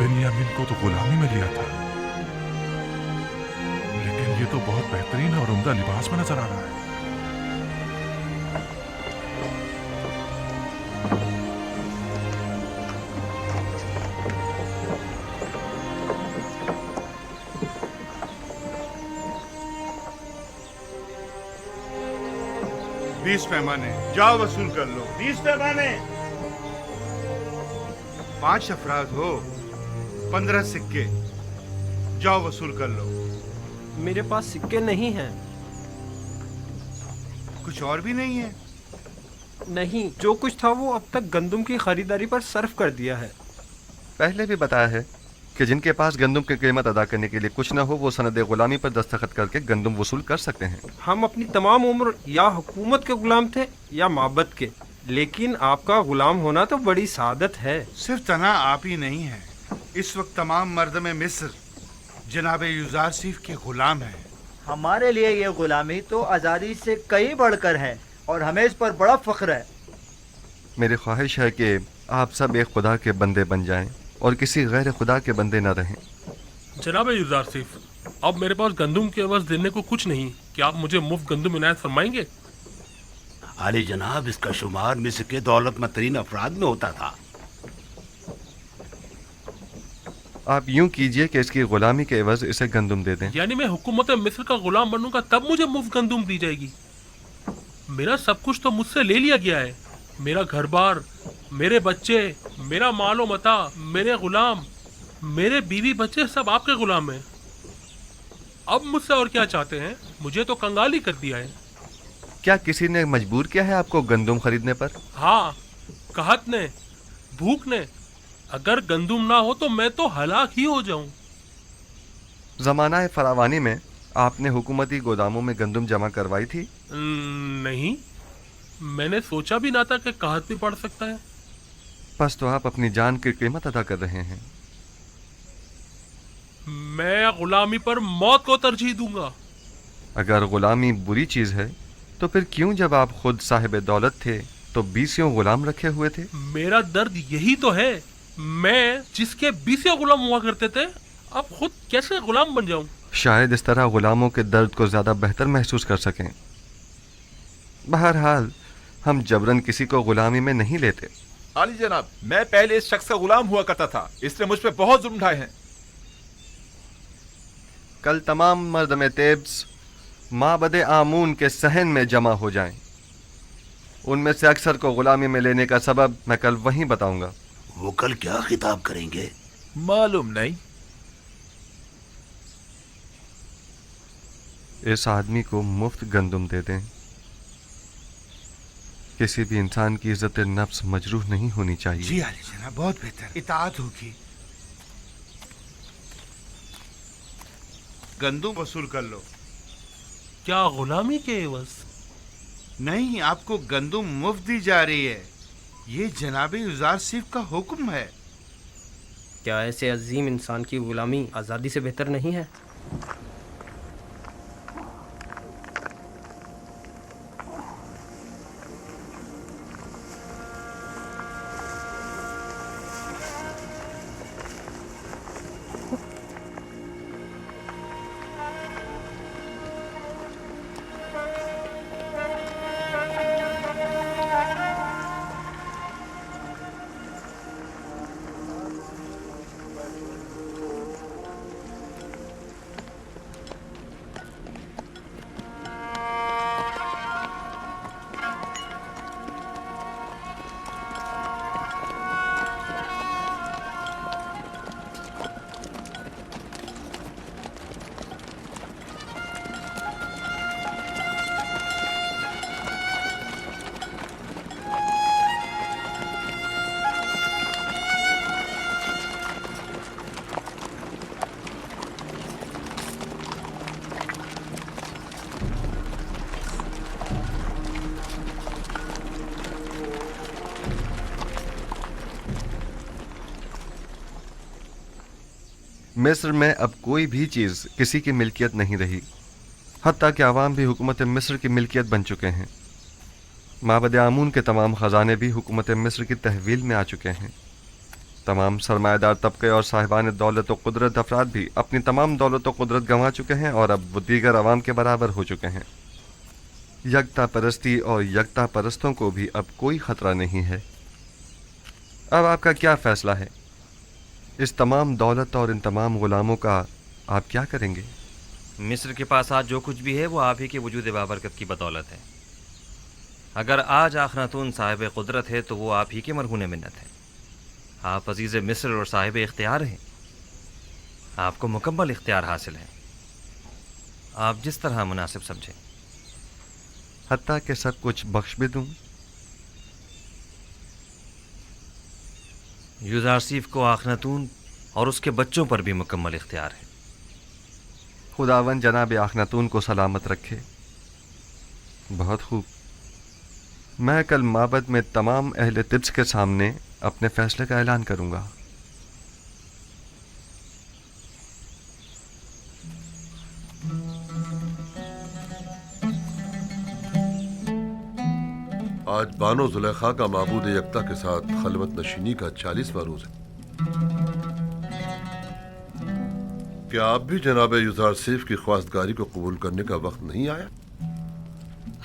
बिन्यामीन को तो गुलामी में लिया था, लेकिन ये तो बहुत बेहतरीन और उम्दा लिबास में नजर आ रहा है। बीस पैमाने, जाओ वसूल कर लो। 20 पैमाने। 5 अफराद हो, 15 सिक्के, जाओ वसूल कर लो। मेरे पास सिक्के नहीं हैं। कुछ और भी नहीं है? नहीं, जो कुछ था वो अब तक गंदम की खरीदारी पर सर्फ कर दिया है। पहले भी बताया है कि जिनके पास गंदम की कीमत अदा करने के लिए कुछ न हो वो सनद गुलामी पर दस्तखत करके गंदम वसूल कर सकते हैं। हम अपनी तमाम उम्र या हुकूमत के गुलाम थे या माबद के, लेकिन आपका गुलाम होना तो बड़ी सादत है। सिर्फ तना आप ही नहीं है, इस वक्त तमाम मर्द में मिस्र जनाब यूजारसीफ के गुलाम हैं। हमारे लिए ये गुलामी तो आज़ादी से कहीं बढ़कर है और हमें इस पर बड़ा फख्र है। मेरी ख्वाहिश है कि आप सब एक खुदा के बंदे बन जाएं और किसी गैर खुदा के बंदे न रहें। जनाब यूजारसीफ, अब मेरे पास गंदम के अवज़ देने को कुछ नहीं, क्या आप मुझे मुफ्त गंदम इनायत फरमाएंगे? आली जनाब, इसका शुमार मिस्र के दौलतमंद तरीन अफराद में होता था। आप यूं कीजिए कि इसकी गुलामी के एवज इसे गंदम दे दें। यानी मैं हुकूमत मिस्र का गुलाम बनूंगा तब मुझे मुफ्त गंदम दी जाएगी? मेरा सब कुछ तो मुझसे ले लिया गया है, मेरा घर बार, मेरे बच्चे, मेरा मालो मता, मेरे गुलाम, मेरे बीवी बच्चे सब आपके गुलाम हैं। अब मुझसे और क्या चाहते हैं? मुझे तो कंगाली कर दिया है। क्या किसी ने मजबूर किया है आपको गंदम खरीदने पर? हाँ, कहत ने, भूख ने। अगर गंदम ना हो तो मैं तो हलाक ही हो जाऊं। ज़माना फरावानी में आपने हुकूमती गोदामों में गंदम जमा करवाई थी? नहीं, मैंने सोचा भी ना था कि कहत भी पड़ सकता है। बस तो आप अपनी जान की कीमत अदा कर रहे हैं। मैं गुलामी पर मौत को तरजीह दूंगा। अगर गुलामी बुरी चीज है तो फिर क्यों जब आप खुद साहिब दौलत थे तो 20 गुलाम रखे हुए थे? मेरा दर्द यही तो है, मैं जिसके 20 गुलाम हुआ करते थे अब खुद कैसे गुलाम बन जाऊं? शायद इस तरह गुलामों के दर्द को ज्यादा बेहतर महसूस कर सकें। बहरहाल हम जबरन किसी को गुलामी में नहीं लेते। आली जनाब, मैं पहले इस शख्स का गुलाम हुआ करता था, इसने मुझ पे बहुत जुल्म ढाए हैं। कल तमाम मर्द में तेब्स माबद आमून के सहन में जमा हो जाएं। उनमें से अक्सर को गुलामी में लेने का सबब मैं कल वहीं बताऊंगा। वो कल क्या खिताब करेंगे? मालूम नहीं। इस आदमी को मुफ्त गंदम दे दें। किसी भी इंसान की इज्जत नफ्स मजरूह नहीं होनी चाहिए। जी आली जनाब, बहुत बेहतर, इताअत होगी। गंदम वसूल कर लो। क्या गुलामी के एवज? नहीं, आपको गंदम मुफ्त दी जा रही है, ये जनाब यूजारसीफ का हुक्म है। क्या ऐसे अजीम इंसान की गुलामी आज़ादी से बेहतर नहीं है? मिस्र में अब कोई भी चीज़ किसी की मिल्कियत नहीं रही, हत्ता कि आवाम भी हुकूमत मिस्र की मिल्कियत बन चुके हैं। माबद आमून के तमाम ख़जाने भी हुकूमत मिस्र की तहवील में आ चुके हैं। तमाम सरमाएदार तबके और साहिबान दौलत व कुदरत अफराद भी अपनी तमाम दौलत व कुदरत गंवा चुके हैं और अब वो दीगर अवाम के बराबर हो चुके हैं। यकता परस्ती और यकता परस्तों को भी अब कोई ख़तरा नहीं है। अब आपका क्या फ़ैसला है? इस तमाम दौलत और इन तमाम ग़ुलामों का आप क्या करेंगे? मिस्र के पास आज जो कुछ भी है वो आप ही के वजूद बाबरकत की बदौलत है। अगर आज आखनातून साहिब कुदरत है तो वो आप ही के मरहून मिन्नत है। आप अजीज़ मिस्र और साहिब इख्तियार हैं। आपको मुकम्मल इख्तियार हासिल है, आप जिस तरह मुनासिब समझें। हत्ता के सब कुछ बख्श भी दूँ? यूज़ारसीफ को आखनातून और उसके बच्चों पर भी मुकम्मल इख्तियार है। खुदावन जनाब आखनातून को सलामत रखे। बहुत खूब। मैं कल माबद में तमाम अहले तिब्स के सामने अपने फैसले का ऐलान करूंगा। आज बानो जुलेखा का माबूद यकता के साथ खलवत नशीनी का 40वां रोज है। क्या आप भी जनाब यूज़ारसीफ की ख्वास्तगारी को कबूल करने का वक्त नहीं आया?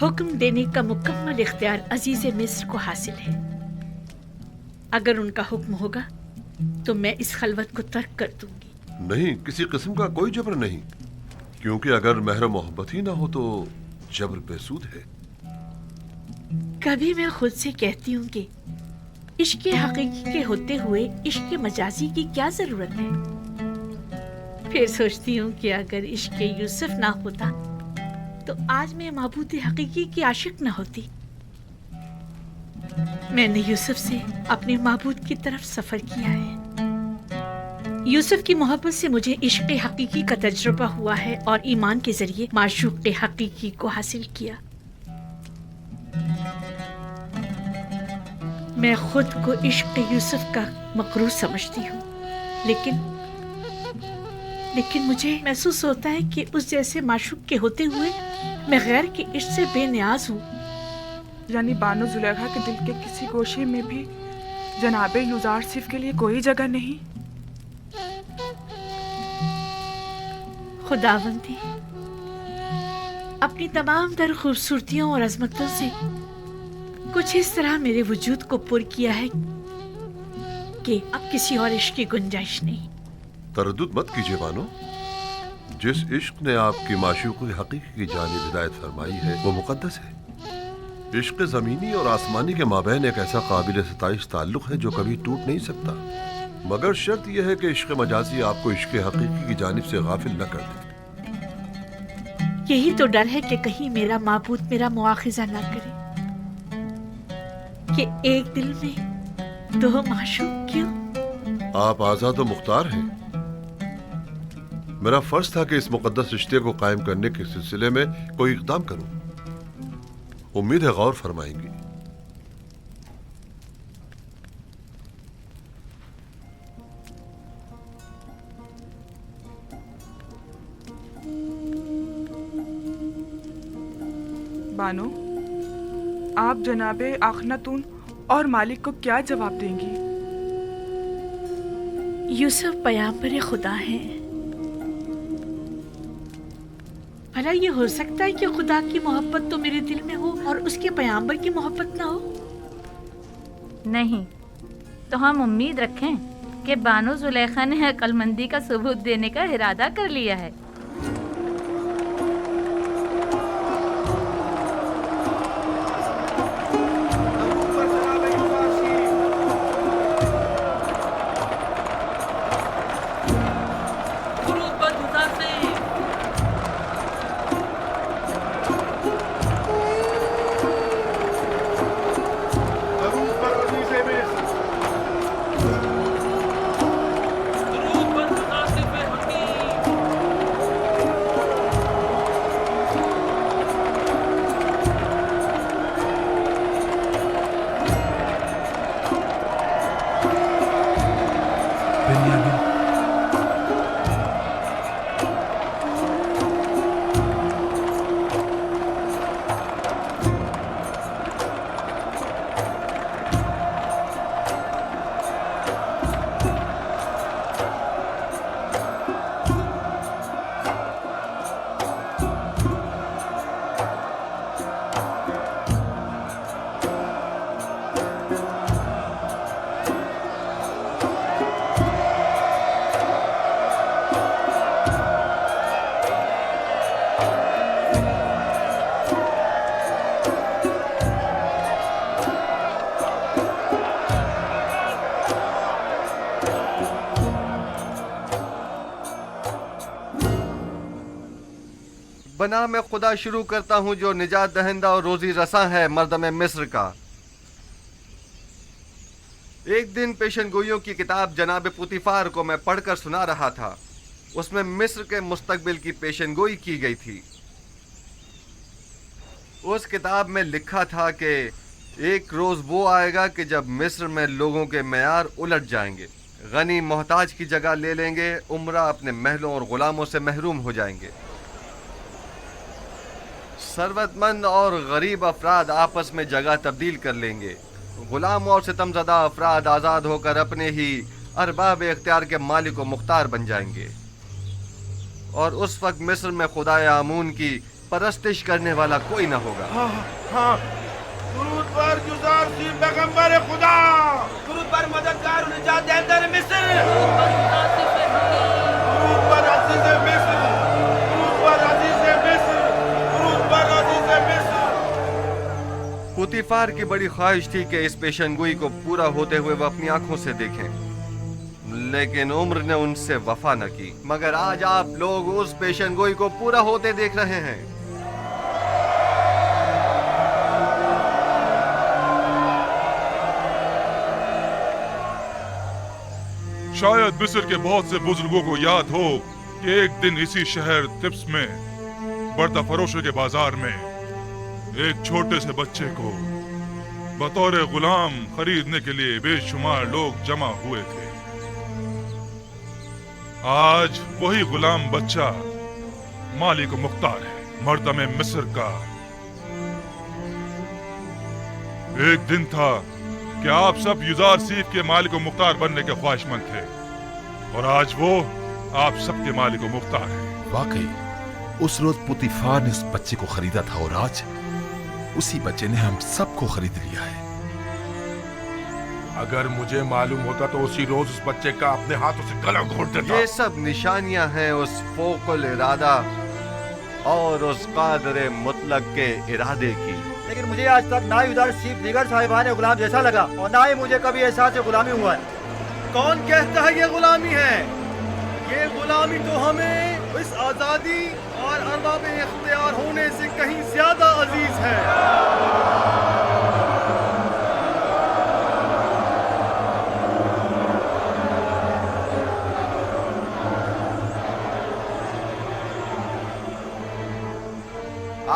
हुक्म देने का मुकम्मल इख्तियार अजीज मिस्र को हासिल है। अगर उनका हुक्म होगा तो मैं इस खलवत को तर्क कर दूंगी। नहीं, किसी किस्म का कोई जबर नहीं, क्योंकि अगर महर मोहब्बत ही ना हो तो जबर बेसूद है। कभी मैं खुद से कहती हूँ कि इश्क हकीकी के होते हुए इश्क मजाजी की क्या जरूरत है। फिर सोचती हूँ कि अगर इश्क यूसुफ ना होता तो आज मैं महबूद हकीकी की आशिक न होती। मैंने यूसुफ से अपने महबूद की तरफ सफर किया है। यूसुफ की मोहब्बत से मुझे इश्क हकीकी का तजुर्बा हुआ है और ईमान के जरिए माशूक हकीकी को हासिल किया। मैं खुद को इश्क यूसुफ का मकरूर समझती हूँ, लेकिन मुझे महसूस होता है कि उस जैसे माशूक के होते हुए मैं गैर के इश्क से बेनियाज हूँ। यानी बानो जुलेखा के दिल के किसी गोशे में भी जनाबे यूज़ारसीफ के लिए कोई जगह नहीं। खुदावंदी अपनी तमाम तर खूबसूरतियों और अजमतों से कुछ इस तरह मेरे वजूद को पुर किया है कि अब किसी और इश्क की गुंजाइश नहीं। तरद्दुद मत कीजिए बानो। जिस इश्क ने आपकी माशूक़ हकीकी की जानिब हिदायत फरमाई है वो मुक़द्दस है। इश्क ज़मीनी और आसमानी के माबैन एक ऐसा काबिल सताइश ताल्लुक़ है जो कभी टूट नहीं सकता, मगर शर्त यह है कि इश्क मजाजी आपको इश्क हकीकी की जानिब से गाफिल न कर दे। यही तो डर है कि कहीं मेरा माबूद मेरा मुआखिज़ा न करे कि एक दिल में दो माशूक क्यों। आप आज़ाद व मुख्तार हैं। मेरा फर्ज था कि इस मुक़द्दस रिश्ते को कायम करने के सिलसिले में कोई इक़दाम करूं। उम्मीद है गौर फरमाएंगी। बानो, आप जनाबे आखनातून और मालिक को क्या जवाब देंगी? यूसुफ पैगंबर खुदा हैं। भला ये हो सकता है कि खुदा की मोहब्बत तो मेरे दिल में हो और उसके पैगंबर की मोहब्बत ना हो? नहीं, तो हम उम्मीद रखें कि बानो जुलेखा ने अक्लमंदी का सबूत देने का इरादा कर लिया है। बना मैं खुदा शुरू करता हूँ जो निजात दहिंदा और रोजी रसा है मर्दम मिस्र का। एक दिन पेशन गोइयों की किताब जनाब पुतिफार को मैं पढ़कर सुना रहा था। उसमें मिस्र के मुस्तकबिल की पेशन गोई की गई थी। उस किताब में लिखा था कि एक रोज़ वो आएगा कि जब मिस्र में लोगों के मयार उलट जाएंगे, गनी मोहताज की जगह ले लेंगे, उमरा अपने महलों और गुलामों से महरूम हो जाएंगे। सरवतमंद और गरीब अफराद आपस में जगह तब्दील कर लेंगे। गुलाम और सितमज़दा अफराद आज़ाद होकर अपने ही अरबाब इख्तियार के मालिक व मुख्तार बन जाएंगे। और उस वक्त मिस्र में खुदाए आमून की परस्तिश करने वाला कोई न होगा। हाँ, दुरूद पर गुज़ार सी पैगंबर खुदा, दुरूद पर मददगार और निजात दहिंदा मिस्र, दुरूद पर अज़ीज़ मिस्र, दुरूद पर अज़ीज़ मिस्र, दुरूद पर अज़ीज़ मिस्र। पुतिफार की बड़ी ख्वाहिश थी कि इस पेशनगोई को पूरा होते हुए वह अपनी आंखों से देखें, लेकिन उम्र ने उनसे वफा न की। मगर आज आप लोग उस पेशनगोई को पूरा होते देख रहे हैं। शायद मिस्र के बहुत से बुजुर्गों को याद हो कि एक दिन इसी शहर तिब्स में बर्दा फरोशों के बाजार में एक छोटे से बच्चे को बतौर गुलाम खरीदने के लिए बेशुमार लोग जमा हुए थे। आज वही गुलाम बच्चा मालिक मुख्तार है, मर्दम मिस्र का। एक दिन था कि आप सब युजार सीफ के मालिक व मुख्तार बनने के ख्वाहिशमंद थे, और आज वो आप सबके मालिक व मुख्तार हैं। वाकई उस रोज पुतिफार ने इस बच्चे को खरीदा था, और आज उसी बच्चे ने हम सबको खरीद लिया है। अगर मुझे मालूम होता तो उसी रोज उस बच्चे का अपने हाथों से गला घोट देता। ये सब निशानियां हैं उस फोकुल इरादा और उस कादर मुतलक के इरादे की। लेकिन मुझे आज तक ना ही उधर सीफ दीगर साहिबान गुलाम जैसा लगा, और ना ही मुझे कभी एहसास गुलामी हुआ है। कौन कहता है ये गुलामी है? ये गुलामी तो हमें इस आज़ादी और अरबाब इख्तियार होने से कहीं ज्यादा अजीज है।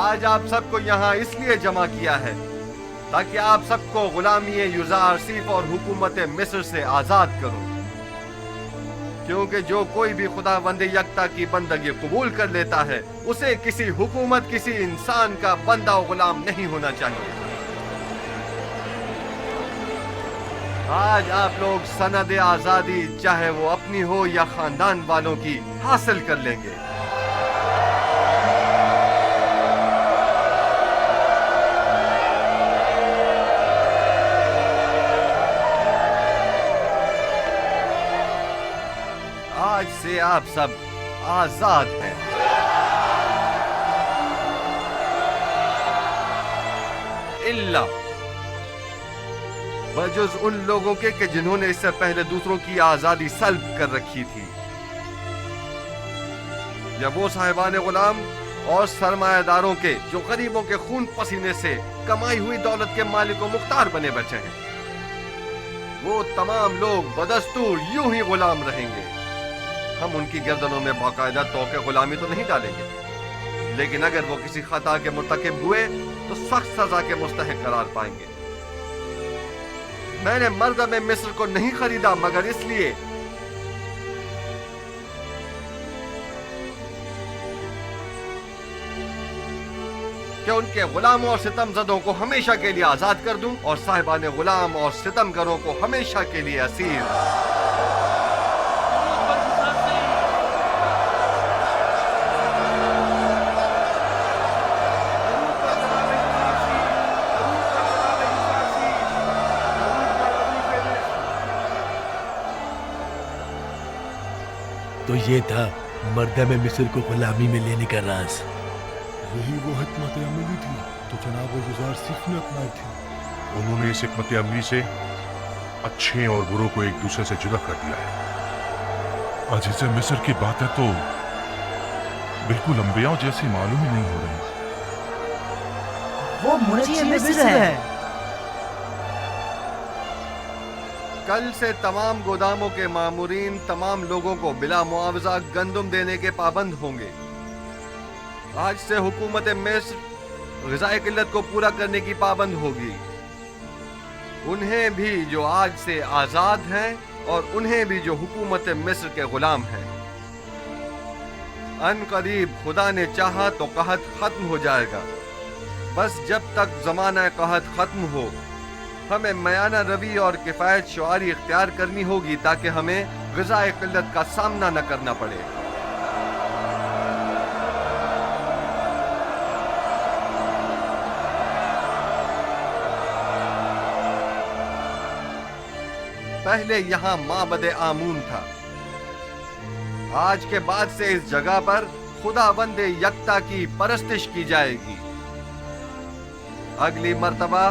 आज आप सबको यहाँ इसलिए जमा किया है ताकि आप सबको गुलामी युजार सीफ और हुकूमत मिस्र से आजाद करूं, क्योंकि जो कोई भी खुदावंद यकता की बंदगी कबूल कर लेता है उसे किसी हुकूमत, किसी इंसान का बंदा और गुलाम नहीं होना चाहिए। आज आप लोग सनद आजादी, चाहे वो अपनी हो या खानदान वालों की, हासिल कर लेंगे। आज से आप सब आजाद हैं। इल्ला बजुज उन लोगों के कि जिन्होंने इससे पहले दूसरों की आजादी सल्ब कर रखी थी, या वो साहिबान गुलाम और सरमायादारों के जो गरीबों के खून पसीने से कमाई हुई दौलत के मालिक व मुख्तार बने बचे हैं। वो तमाम लोग बदस्तूर यूं ही गुलाम रहेंगे। हम उनकी गर्दनों में बाकायदा तौके गुलामी तो नहीं डालेंगे, लेकिन अगर वो किसी खता के मुर्तकिब हुए तो सख्त सजा के मुस्तहिक करार पाएंगे। मैंने मर्दम मिस्र को नहीं खरीदा मगर इसलिए कि उनके गुलामों और सितमजदों को हमेशा के लिए आजाद कर दूं और साहिबान गुलाम और सितमगरों को हमेशा के लिए असीर। तो ये था मर्दम मिस्र को गुलामी में लेने का राज। यही वो हिकमत अमली थी तो जनाब युजार सीफ ने अपनाई थी। उन्होंने इस हिकमत अमली से अच्छे और बुरों को एक दूसरे से जुदा कर दिया है। अजीज़े मिस्र की बातें तो बिल्कुल अंबियाओं जैसी मालूम ही नहीं हो रही। वो मुझे मिस्र है। कल से तमाम गोदामों के मामूरीन तमाम लोगों को बिला मुआवजा गंदुम देने के पाबंद होंगे। आज से हुकूमत मिस्र ग़िज़ाई किल्लत को पूरा करने की पाबंद होगी। उन्हें भी जो आज से आज़ाद हैं और उन्हें भी जो हुकूमत मिस्र के गुलाम हैं। अन करीब खुदा ने चाहा तो कहत खत्म हो जाएगा। बस जब तक ज़माना कहत खत्म हो, हमें मयाना रवि और किफ़ायत शुआरी इख्तियार करनी होगी ताकि हमें ग़िज़ाई किल्लत का सामना न करना पड़े। पहले यहाँ माबद आमून था। आज के बाद से इस जगह पर खुदावंद यकता की परस्तिश की जाएगी। अगली मर्तबा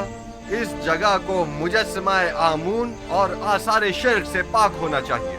इस जगह को मुजस्समाए आमून और आसार शिर्क से पाक होना चाहिए।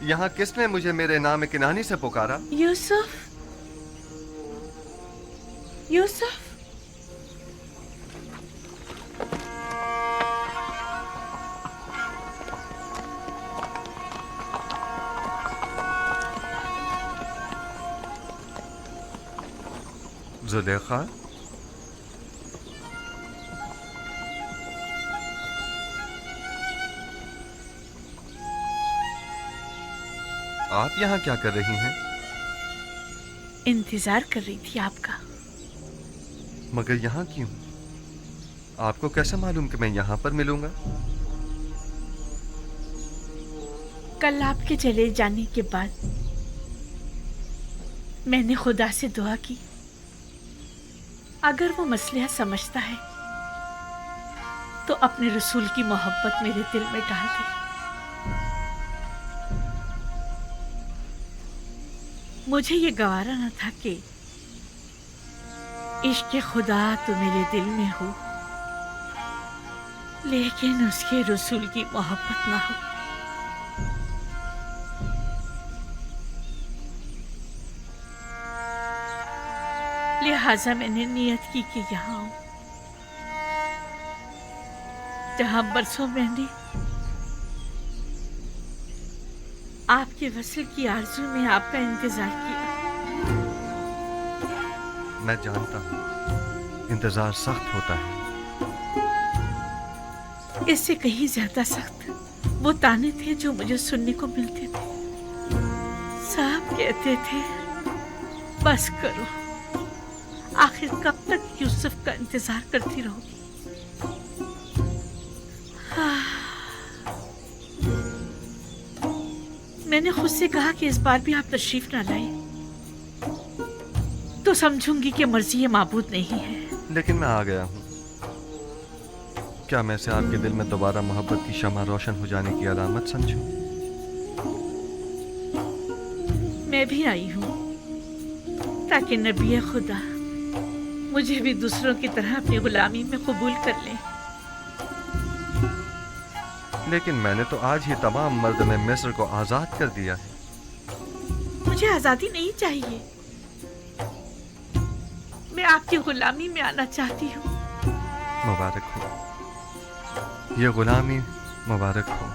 यहाँ किसने मुझे मेरे नाम किनानी से पुकारा? यूसुफ, यूसुफ। जुलेखा, आप यहाँ क्या कर रही हैं? इंतजार कर रही थी आपका। मगर यहाँ क्यों? आपको कैसे मालूम कि मैं यहाँ पर मिलूंगा? कल आपके चले जाने के बाद मैंने खुदा से दुआ की, अगर वो मसला समझता है तो अपने रसूल की मोहब्बत मेरे दिल में डाल दे। मुझे ये गवारा न था कि इश्क़ खुदा तो मेरे दिल में हो, लेकिन उसके रसूल की मोहब्बत ना हो। लिहाजा मैंने नियत की कि यहाँ आऊं, जहां बरसों मैंने आपके वसल की आरज़ू में आपका इंतजार किया। मैं जानता हूँ इंतजार सख्त होता है। इससे कहीं ज्यादा सख्त वो ताने थे जो मुझे सुनने को मिलते थे। साहब कहते थे, बस करो, आखिर कब तक यूसुफ का इंतजार करती रहोगी? मैंने खुद से कहा कि इस बार भी आप तशरीफ ना लाए तो समझूंगी कि मर्जी ये माबूद नहीं है। लेकिन मैं आ गया हूँ। क्या मैं इसे आपके दिल में दोबारा मोहब्बत की शमा रोशन हो जाने की अलामत समझूं? मैं भी आई हूँ ताकि नबी खुदा मुझे भी दूसरों की तरह अपनी गुलामी में कबूल कर ले। लेकिन मैंने तो आज ही तमाम मर्द में मिस्र को आजाद कर दिया है। मुझे आजादी नहीं चाहिए, मैं आपकी गुलामी में आना चाहती हूँ। मुबारक हो, ये गुलामी मुबारक हो।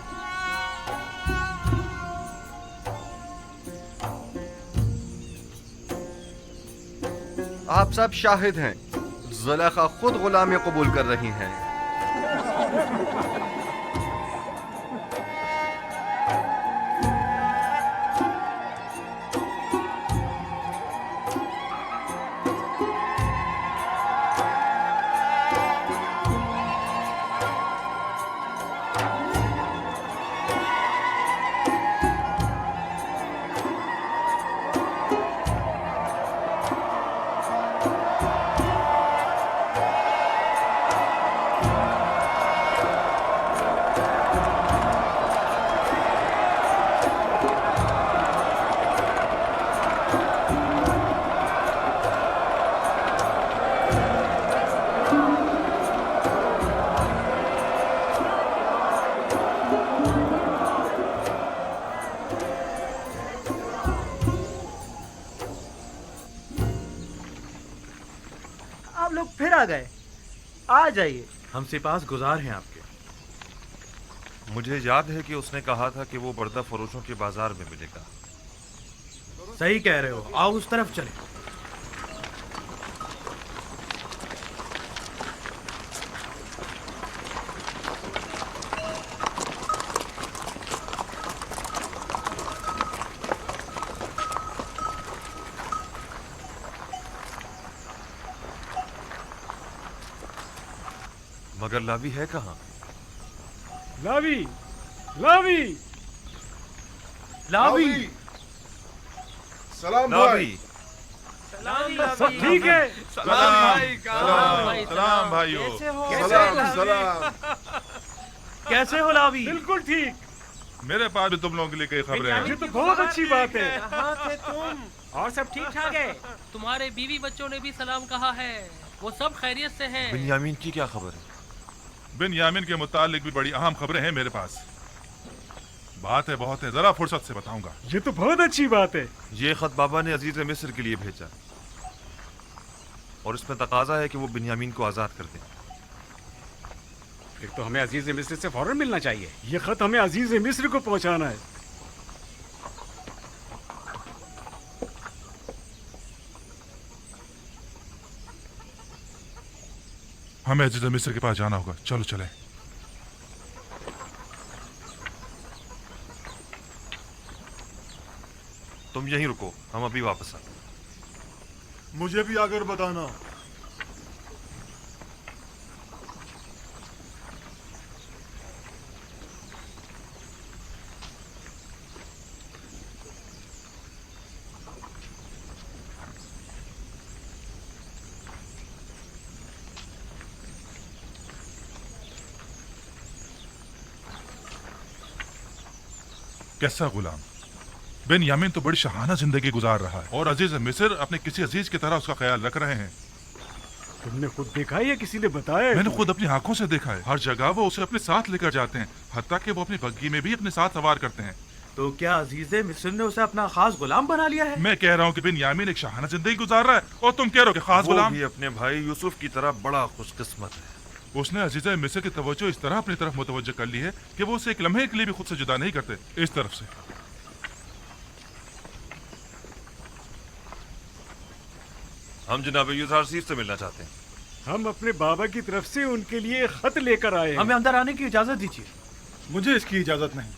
आप सब शाहिद हैं, ज़ुलेखा खुद गुलामी कबूल कर रही हैं। आप लोग फिर आ गए, आ जाइए। हम सिपास गुजार हैं आपके। मुझे याद है कि उसने कहा था कि वो बर्दा फरोशों के बाजार में मिलेगा। सही कह रहे हो, आओ उस तरफ चले। मगर लावी है कहाँ? लावी, लावी, लावी, सलाम लावी। सब ठीक है? सलाम भाइयों। सलाम। कैसे हो लावी? बिल्कुल ठीक। मेरे पास भी तुम लोगों के लिए कई खबरें हैं। ये तो बहुत अच्छी बात है। कहाँ थे तुम? और सब ठीक ठाक है? तुम्हारे बीवी बच्चों ने भी सलाम कहा है, वो सब खैरियत से हैं। बिन्यामीन की क्या खबर है? बिन्यामीन के मुतालिक भी बड़ी अहम खबरें हैं मेरे पास। बात है बहुत है, जरा फुर्सत से बताऊंगा। ये तो बहुत अच्छी बात है। ये खत बाबा ने अजीज मिस्र के लिए भेजा और इसमें तकाजा है कि वो बिन्यामीन को आजाद कर दें। फिर तो हमें अजीज मिस्र से फौरन मिलना चाहिए। ये खत हमें अजीज मिस्र को पहुंचाना है। हमें अजीज मिस्र के पास जाना होगा, चलो चले। तुम यहीं रुको, हम अभी वापस आते। मुझे भी आकर बताना। कैसा गुलाम? बिन्यामीन तो बड़ी शहाना जिंदगी गुजार रहा है और अजीज मिस्र अपने किसी अजीज की तरह उसका ख्याल रख रहे हैं। तुमने खुद देखा है या किसी ने बताया? मैंने खुद अपनी आंखों से देखा है। हर जगह वो उसे अपने साथ लेकर जाते हैं, हत्ता कि वो अपनी बग्गी में भी अपने साथ सवार करते हैं। तो क्या अजीज मिस्र ने उसे अपना खास गुलाम बना लिया है? मैं कह रहा हूँ कि बिन्यामीन एक शहाना जिंदगी गुजार रहा है और तुम कह रहे हो कि खास वो गुलाम। भी अपने भाई यूसुफ की तरह बड़ा खुशकिस्मत है। उसने अजीज मिस्र की तवज्जो इस तरह अपनी तरफ मुतवज्जो कर ली है कि वो उसे एक लम्हे के लिए भी खुद से जुदा नहीं करते। इस तरफ से हम जनाब यूजारसीफ से मिलना चाहते हैं। हम अपने बाबा की तरफ से उनके लिए खत लेकर आए हैं। हमें अंदर आने की इजाजत दीजिए। मुझे इसकी इजाजत नहीं,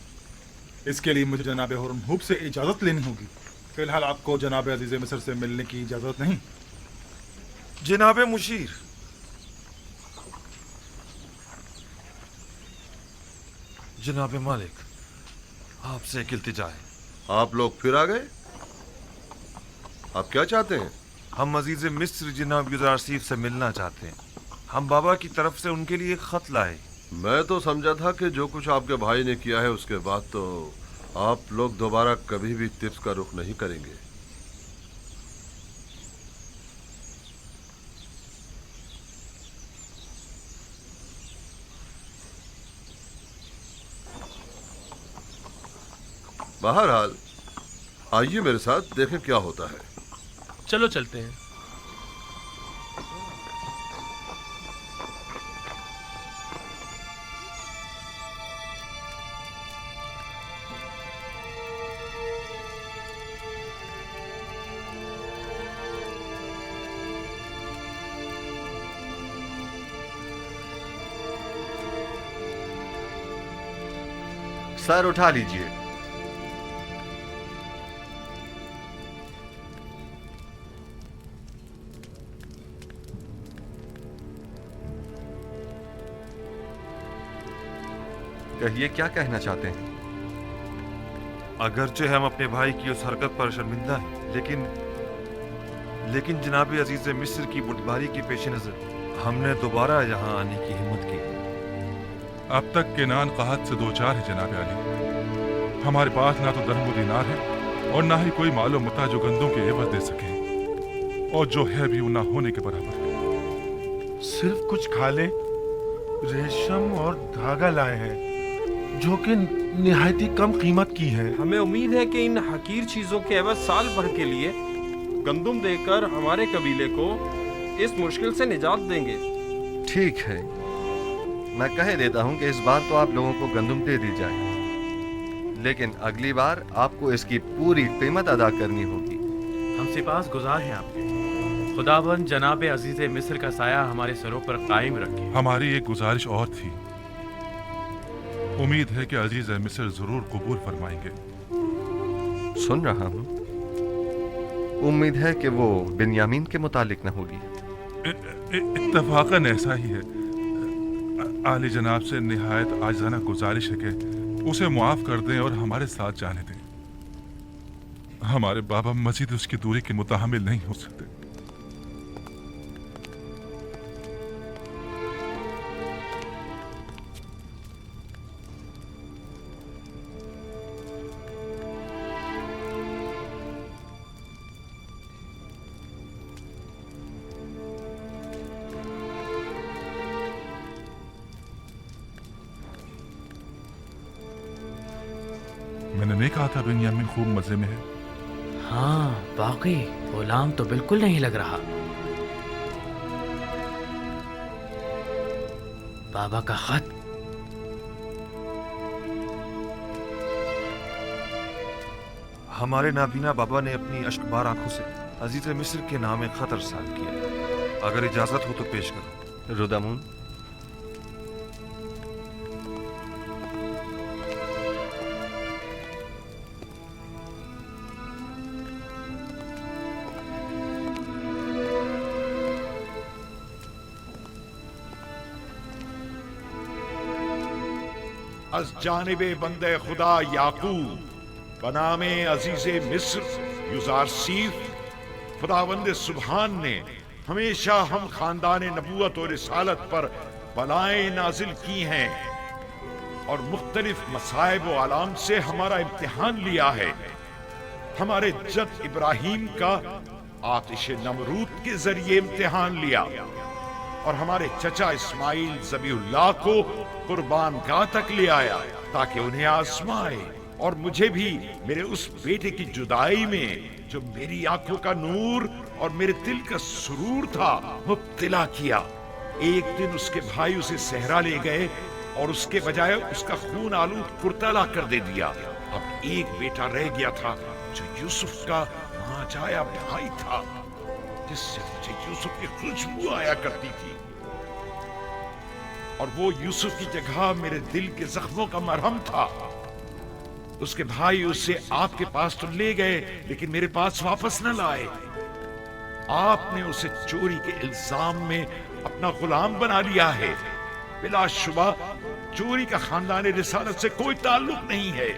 इसके लिए मुझे जनाब हुरमहूब से इजाजत लेनी होगी। फिलहाल आपको जनाब अजीज मिस्र से मिलने की इजाजत नहीं। जनाब मुशीर, जनाब मालिक, आपसे एक इल्तिजा है। आप लोग फिर आ गए? आप क्या चाहते हैं? हम अजीज मिस्र जनाब यूजारसीफ से मिलना चाहते हैं। हम बाबा की तरफ से उनके लिए खत लाए। मैं तो समझा था कि जो कुछ आपके भाई ने किया है उसके बाद तो आप लोग दोबारा कभी भी तिब्स का रुख नहीं करेंगे। बहरहाल आइए मेरे साथ, देखें क्या होता है। चलो चलते हैं। सर उठा लीजिए। कहिए, क्या कहना चाहते हैं? अगरचे हम अपने भाई की उस हरकत पर शर्मिंदा हैं, लेकिन जनाब अजीज मिस्र की बुटबारी के पेश नजर हमने दोबारा यहाँ आने की हिम्मत की। अब तक केनान काहत से दो चार है जनाब अली। हमारे पास ना तो दरहम दिनार है और ना ही कोई मालो मता जो गंदों के एवज दे सके, और जो है भी वो ना होने के बराबर है। सिर्फ कुछ खाले, रेशम और धागा लाए हैं जो कि निहायती कम कीमत की है। हमें उम्मीद है कि इन हकीर चीजों के एवज साल भर के लिए गंदुम देकर हमारे कबीले को इस मुश्किल से निजात देंगे। ठीक है, मैं कह देता हूं कि इस बार तो आप लोगों को गंदुम दे दी जाए, लेकिन अगली बार आपको इसकी पूरी कीमत अदा करनी होगी। हम सिपास गुजार हैं आपके। खुदावन जनाब अजीज मिस्र का साया हमारे सरों पर कायम रखे। हमारी एक गुजारिश और थी। उम्मीद है कि अजीज मिस्र जरूर कबूल फरमाएंगे। सुन रहा हूं। उम्मीद है कि वो बिन्यामीन के मुतालिक न होगी। इत्तफाकन ऐसा ही है। आली जनाब से निहायत आजिज़ाना गुजारिश है कि उसे मुआफ कर दें और हमारे साथ जाने दें। हमारे बाबा मजीद उसकी दूरी के मुताहमिल नहीं हो सकते। मैंने नहीं कहा था बिन्यामीन खूब मजे में है। हाँ, वाकई गुलाम तो बिल्कुल नहीं लग रहा। बाबा का खत। हमारे नाबीना बाबा ने अपनी अश्कबार आंखों से अजीज मिस्र के नाम एक खत अरसाल किया। अगर इजाजत हो तो पेश करो। रुदामुन, अज जानिबे बंदे खुदा याकूब बनामे अजीजे मिस्र युजारसीफ खुदावंद सुबहान ने हमेशा हम खानदान नबूवत और रिसालत पर बलाएं नाजिल की हैं और मुख्तलिफ मसाइब व आलाम से हमारा इम्तिहान लिया है। हमारे जद इब्राहिम का आतिश नमरूद के जरिए इम्तिहान लिया और हमारे चचा इस्माइल ज़बीहुल्लाह को कुर्बान गाह तक ले आया ताकि उन्हें आजमाए, और मुझे भी मेरे उस बेटे की जुदाई में जो मेरी आंखों का नूर और मेरे दिल का सुरूर था मुब्तला किया। एक दिन उसके भाई उसे सहरा ले गए और उसके बजाय उसका खून आलूद कुर्ता ला कर दे दिया। अब एक बेटा रह गया था जो यूसुफ का नाजाया भाई था, जिससे मुझे यूसुफ की खुशबू आया करती थी, और वो यूसुफ की जगह मेरे दिल के जख्मों का मरहम था। उसके भाई उसे आपके पास तो ले गए लेकिन मेरे पास वापस न लाए। आपने उसे चोरी के इल्जाम में अपना गुलाम बना लिया है। बिलाशुबा चोरी का खानदान रिसालत से कोई ताल्लुक नहीं है।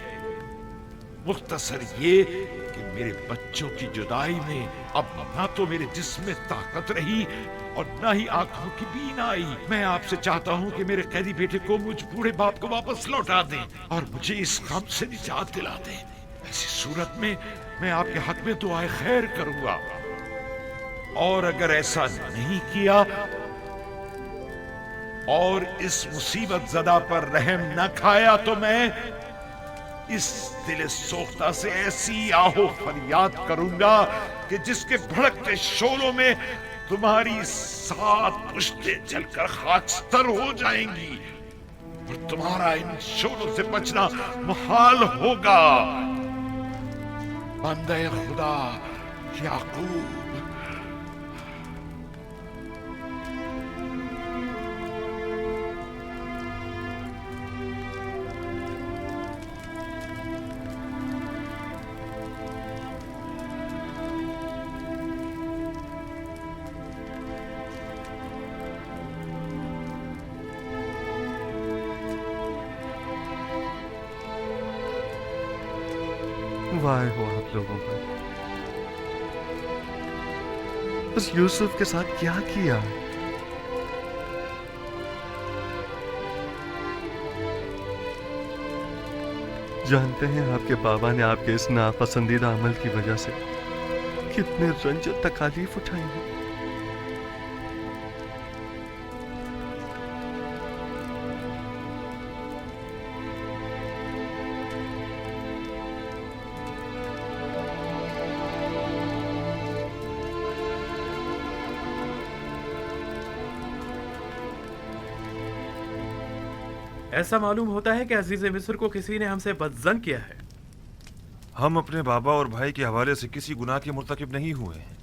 मुख्तसर ये कि मेरे बच्चों की जुदाई में अब ना तो मेरे जिस्म में ताकत रही और ना ही आंखों की बीन आई। मैं आपसे चाहता हूँ कि मेरे कैदी बेटे को मुझ बूढ़े बाप को वापस लौटा दें और मुझे इस गम से निजात दिला दें। ऐसी सूरत में मैं आपके हक में दुआए खैर करूंगा, और अगर ऐसा नहीं किया और इस मुसीबत ज़दा पर रहम न खाया तो मैं इस दिल सोख्ता से ऐसी आहो फरियाद करूंगा कि जिसके भड़कते शोलों में तुम्हारी 7 पुश्तें जलकर खाकस्तर हो जाएंगी और तुम्हारा इन शोलों से बचना मुहाल होगा। बंदे खुदा याकूब। क्यों आए हो आप लोगों पर? उस यूसुफ के साथ क्या किया? जानते हैं आपके बाबा ने आपके इस नापसंदीदा अमल की वजह से कितने रंज और तकालीफ उठाई हैं। ऐसा मालूम होता है कि अजीज मिस्र को किसी ने हमसे बदजन किया है। हम अपने बाबा और भाई के हवाले से किसी गुनाह के मुर्तकिब नहीं हुए हैं।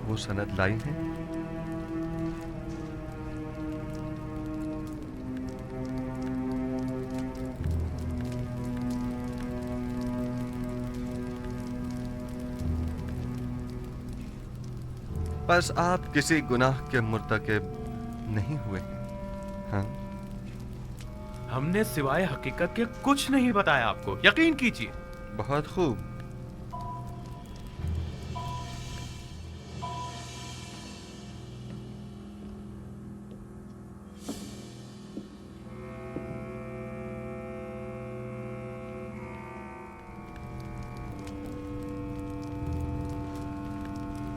वो सनद लाई है? बस आप किसी गुनाह के मुर्तकिब नहीं हुए हैं। हाँ, हमने सिवाय हकीकत के कुछ नहीं बताया आपको, यकीन कीजिए। बहुत खूब।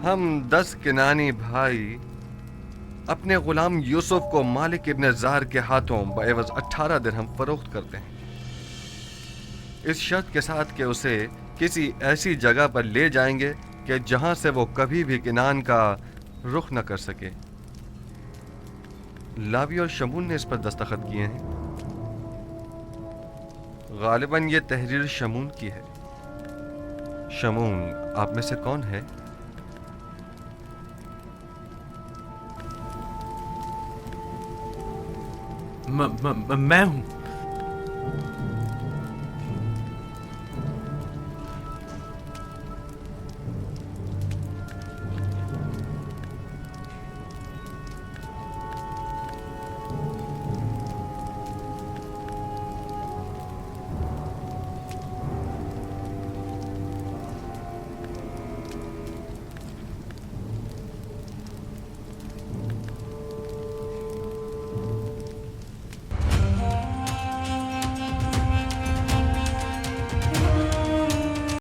हम 10 किनानी भाई अपने गुलाम यूसुफ को मालिक इब्न जार के हाथों बएवज 18 दिरहम फरोख्त करते हैं, इस शर्त के साथ कि उसे किसी ऐसी जगह पर ले जाएंगे कि जहां से वो कभी भी किनान का रुख न कर सके। लावी और शमून ने इस पर दस्तखत किए हैं। गालिबन ये तहरीर शमून की है। शमून आप में से कौन है? मैं हूं।